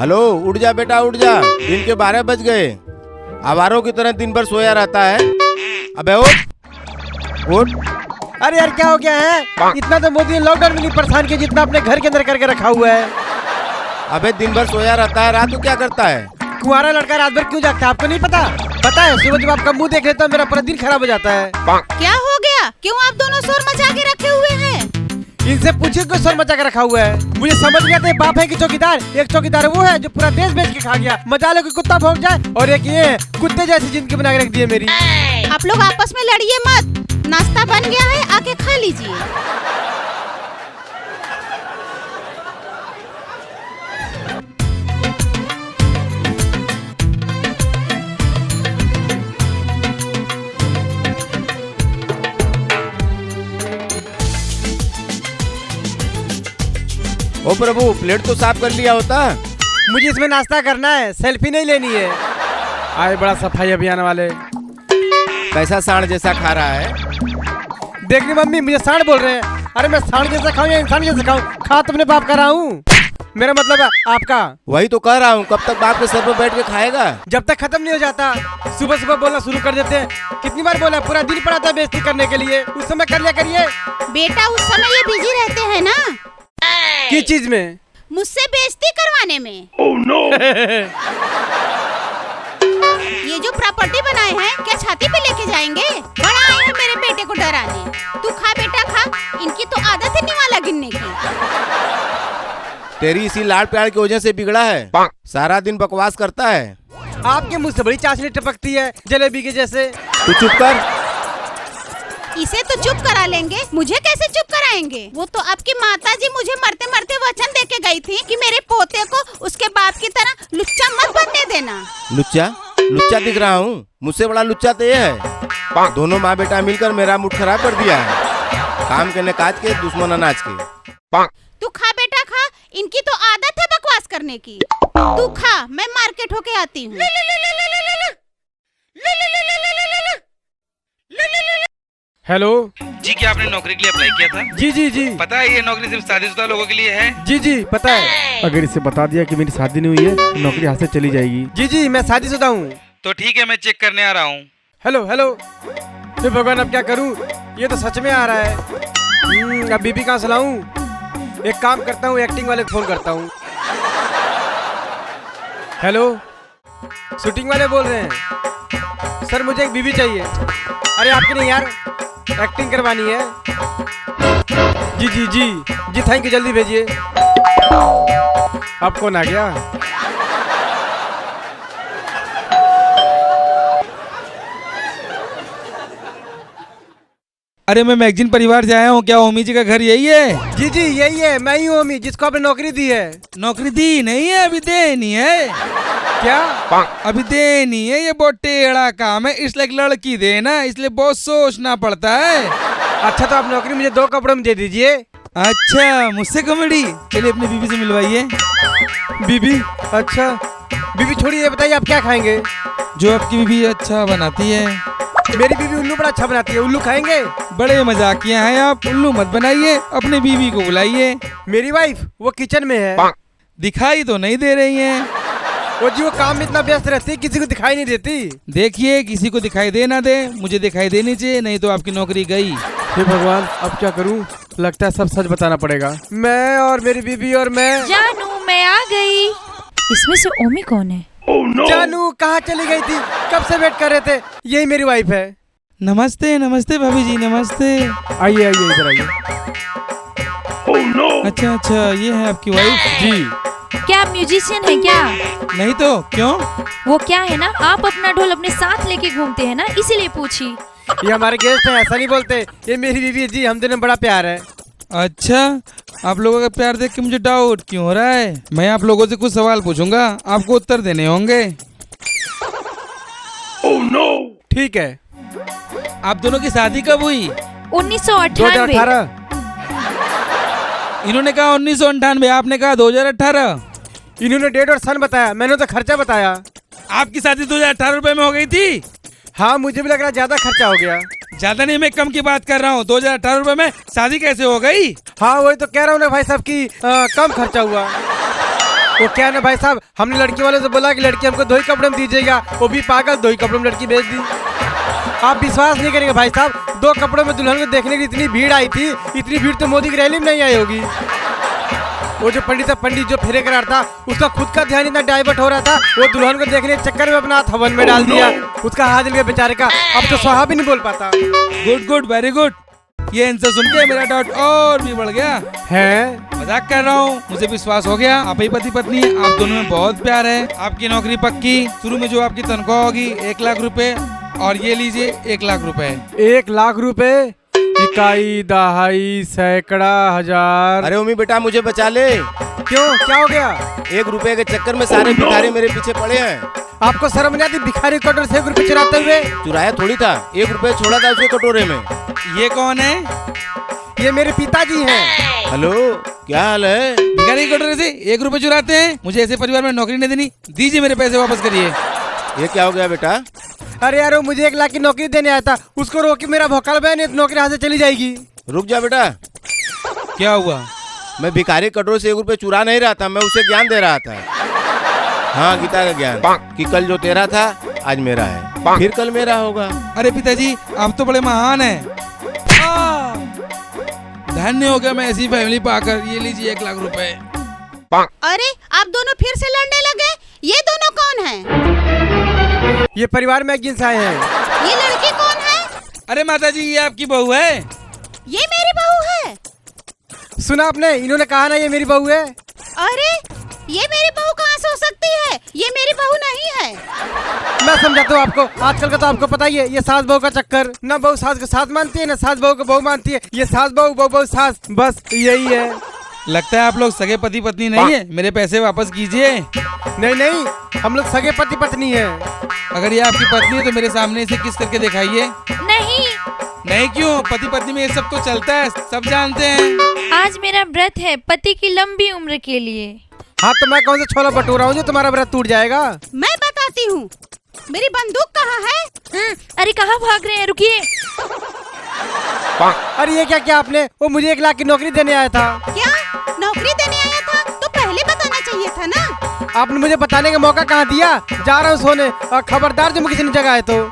Hello, उठ जा बेटा उठ जा, दिन के 12 बज गए। आवारों की तरह दिन भर सोया रहता है। अबे उठ उठ। अरे यार क्या हो गया है? इतना तो मोदी ने लॉकडाउन में नहीं परेशान किया जितना अपने घर के अंदर करके रखा हुआ है। अबे दिन भर सोया रहता है, रात को क्या करता है? कुंवारा लड़का रात भर क्यों जागता है आपको नहीं पता? पता है सुबह जब आपका मुंह देख लेता हूँ मेरा पूरा दिन खराब हो जाता है। क्या हो गया? क्यों आप दोनों शोर मचा के रखे हुए हैं? इनसे पूछिए क्यों शोर मचा के रखा हुआ है। मुझे समझ नहीं आता बाप है कि चौकीदार। एक चौकीदार वो है जो पूरा देश बेच के खा गया। मजा लो कि कुत्ता भौंक जाए, और एक ये कुत्ते जैसी जिंदगी बना के रख दी है मेरी। आप लोग आपस में लड़िए मत, नाश्ता बन गया है, आके खा लीजिए। ओ प्रभु, प्लेट तो साफ कर लिया होता। मुझे इसमें नाश्ता करना है, सेल्फी नहीं लेनी है। आए बड़ा सफाई अभियान वाले। कैसा सांड जैसा खा रहा है? देख रही मम्मी मुझे सांड बोल रहे हैं। अरे मैं सांड जैसा खाऊं या इंसान जैसा खाऊं? खा तुमने बाप का रहा हूँ, मेरा मतलब है आपका। वही तो कह रहा हूँ, कब तक बाप के सर पर बैठ के खाएगा? जब तक खत्म नहीं हो जाता। सुबह सुबह बोलना शुरू कर देते हैं। कितनी बार बोला, पूरा दिन पड़ा था बेइज्जती करने के लिए। उस समय कर लिया करिए। बेटा उस समय ये बिजी रहते हैं ना। किस चीज में? मुझसे बेइज्जती करवाने में। ये जो प्रॉपर्टी बनाए हैं क्या छाती पे लेके जाएंगे? बड़ा आए हैं मेरे बेटे को डराने। तू खा बेटा खा, इनकी तो आदत है निवाला गिनने की। तेरी इसी लाड़ प्यार की वजह से बिगड़ा है। सारा दिन बकवास करता है। आपके मुंह से बड़ी चाशनी टपकती है जलेबी के जैसे। तू चुप कर। इसे तो चुप करा लेंगे, मुझे कैसे चुप कराएंगे? वो तो आपकी माताजी मुझे मरते मरते वचन देके गई थी कि मेरे पोते को उसके बाप की तरह लुच्चा मत बनने देना। लुच्चा? लुच्चा दिख रहा हूँ? मुझसे बड़ा लुच्चा तो ये है। दोनों माँ बेटा मिलकर मेरा मूड खराब कर दिया है। काम के नकाज के, दुश्मन अनाज के। तू खा बेटा खा, इनकी तो आदत है बकवास करने की। तू खा, मैं मार्केट होके आती हूँ। हेलो जी, क्या आपने नौकरी के लिए अप्लाई किया था? जी जी जी। पता है ये नौकरी सिर्फ शादीशुदा लोगों के लिए है। जी जी पता है। अगर इसे बता दिया कि मेरी शादी नहीं हुई है, नौकरी हाथ से चली जाएगी। जी जी मैं शादीशुदा हूँ। तो ठीक है, मैं चेक करने आ रहा हूँ। Hello hello. हे भगवान अब क्या करूँ, ये तो सच में आ रहा है। अब बीबी कहाँ से लाऊं? एक काम करता हूँ, एक्टिंग वाले को फोन करता हूँ। हेलो, शूटिंग वाले बोल रहे हैं। सर मुझे एक बीबी चाहिए। अरे आपकी नहीं यार, एक्टिंग करवानी है। जी जी जी जी थैंक यू, जल्दी भेजिए। अब कौन आ गया? अरे मैं मैगजीन परिवार से आया हूँ। क्या ओमी जी का घर यही है? जी जी यही है, मैं ही हूँ ओमी, जिसको आपने नौकरी दी है। नौकरी दी नहीं है, अभी देनी है। क्या? अभी देनी है, ये बहुत टेढ़ा काम है, इसलिए एक लड़की देना, इसलिए बहुत सोचना पड़ता है। अच्छा तो आप नौकरी मुझे 2 कपड़ों में दे दीजिए। अच्छा मुझसे कॉमेडी? चलिए अपनी बीवी से मिलवाइए। बीबी? अच्छा बीबी छोड़िए, बताइए आप क्या खाएंगे? जो आपकी बीवी अच्छा बनाती है। मेरी बीवी उल्लू बड़ा अच्छा बनाती है, उल्लू खाएंगे? बड़े मजाकिया हैं आप, उल्लू मत बनाइए, अपने बीवी को बुलाइए। मेरी वाइफ वो किचन में है। दिखाई तो नहीं दे रही हैं। वो जी वो काम में इतना व्यस्त रहती है, किसी को दिखाई नहीं देती। देखिए किसी को दिखाई दे ना दे, मुझे दिखाई देनी चाहिए, नहीं तो आपकी नौकरी गई। हे भगवान अब क्या करूं? लगता है सब सच बताना पड़ेगा। मैं और मेरी बीबी और मैं। जानू मैं आ गई। इसमें से ओमी कौन है? जानू कहाँ चली गई थी? कब से वेट कर रहे थे। यही मेरी वाइफ है। नमस्ते नमस्ते भाभी जी, नमस्ते। आइए आइए इधर आइए। अच्छा अच्छा, ये है आपकी वाइफ? जी। क्या आप म्यूजिशियन हैं क्या? नहीं तो क्यों? वो क्या है ना, आप अपना ढोल अपने साथ लेके घूमते हैं ना, इसीलिए पूछी। ये हमारे गेस्ट हैं, ऐसा नहीं बोलते। ये मेरी बीवी है जी, हम दोनों बड़ा प्यार है। अच्छा, आप लोगों का प्यार देख के मुझे डाउट क्यों हो रहा है? मैं आप लोगों से कुछ सवाल पूछूंगा, आपको उत्तर देने होंगे। ठीक है। आप दोनों की शादी कब हुई? 1998। 2018। इन्होंने कहा 1998, आपने कहा 2018। इन्होंने डेट और सन बताया, मैंने तो खर्चा बताया। आपकी शादी 2018 रुपए में हो गई थी? हाँ मुझे भी लग रहा है ज्यादा खर्चा हो गया। ज्यादा नहीं, मैं कम की बात कर रहा हूँ। 2018 रुपए में शादी कैसे हो गई? हाँ वही तो कह रहा हूँ ना भाई साहब की कम खर्चा हुआ। वो क्या है ना भाई साहब, हमने लड़की वाले से बोला कि लड़की हमको 2 ही कपड़े में दीजिएगा, वो भी पागल 2 ही कपड़ों में लड़की भेज दी। आप विश्वास नहीं करेंगे भाई साहब, 2 कपड़ों में दुल्हन को देखने की इतनी भीड़ आई थी, इतनी भीड़ तो मोदी की रैली में नहीं आई होगी। वो जो पंडित जो फेरे करा था, उसका खुद का ध्यान इतना डाइवर्ट हो रहा था, वो दुल्हन को देखने के चक्कर में अपना हाथ हवन में डाल दिया। उसका हाथ जल गया बेचारे का, अब तो स्वाहा भी नहीं बोल पाता। Good good, very good. ये आंसर सुन के मेरा डाउट और भी बढ़ गया है। मजाक कर रहा हूँ, मुझे विश्वास हो गया। आप ही पति पत्नी, आप दोनों में बहुत प्यार है। आपकी नौकरी पक्की, शुरू में जो आपकी तनख्वाह होगी 1 लाख रुपए, और ये लीजिए 1 लाख रुपए। 1 लाख रुपए? इकाई, दहाई, सैकड़ा, हजार। अरे उमी बेटा मुझे बचा ले। क्यों, क्या हो गया? 1 रुपए के चक्कर में सारे भिखारी मेरे पीछे पड़े हैं। आपको शर्म नहीं आती भिखारी कटोरे से 1 रुपए चुराते हुए? चुराया थोड़ी था, 1 रुपए छोड़ा था उसके कटोरे में। ये कौन है? ये मेरे पिताजी हैं। हेलो, क्या हाल है? भिखारी के कटोरे से 1 रुपए चुराते हैं? मुझे ऐसे परिवार में नौकरी नहीं देनी। दीजिए मेरे पैसे वापस करिए। ये क्या हो गया बेटा? अरे यार वो मुझे 1 लाख की नौकरी देने आया था, उसको रोक के मेरा भौकाल बहन है, नौकरी हाथ से चली जाएगी। रुक जा बेटा, क्या हुआ? मैं भिखारी कटोरे से 1 रुपए चुरा नहीं रहा था, मैं उसे ज्ञान दे रहा था। हाँ, गीता का ज्ञान कि कल जो तेरा था आज मेरा है, फिर कल मेरा होगा। अरे पिताजी, आप तो बड़े महान हैं। धन्य हो गया मैं ऐसी फैमिली पाकर। ये लीजिए 1 लाख रुपए। अरे आप दोनों फिर से लड़ने लगे? ये दोनों कौन हैं? ये परिवार में एक जिनसे आए हैं। ये लड़की कौन है? अरे माताजी, ये आपकी बहू है। ये मेरी बहू है। सुना आपने, इन्होंने कहा ना ये मेरी बहू है। अरे ये मेरी बहू कहाँ से हो सकती है? ये मेरी बहू नहीं है। मैं समझाता हूँ आपको, आजकल का तो आपको पता ही है, ये सास बहू का चक्कर। ना बहू सास को सास मानती है, ना सास बहू को बहू मानती है। ये सास बहू, बहू बहू सास, बस यही है। लगता है आप लोग सगे पति पत्नी नहीं है। मेरे पैसे वापस कीजिए। नहीं नहीं, हम लोग सगे पति पत्नी है। अगर ये आपकी पत्नी है तो मेरे सामने इसे किस करके दिखाइए। नहीं, नहीं क्यों? पति पत्नी में ये सब तो चलता है, सब जानते हैं। आज मेरा व्रत है पति की लंबी उम्र के लिए। हाँ तो मैं कौन सा छोला भटूरा हूँ जो तुम्हारा व्रत टूट जाएगा? मैं बताती हूँ, मेरी बंदूक कहाँ है? अरे कहाँ भाग रहे हैं, रुकिए। अरे ये क्या क्या आपने? वो मुझे 1 लाख की नौकरी देने आया था। क्या नौकरी देने आया था? तो पहले बताना चाहिए था ना। आपने मुझे बताने का मौका कहाँ दिया? जा रहा हूँ सोने, और खबरदार जो मैं किसी ने जगह है तो।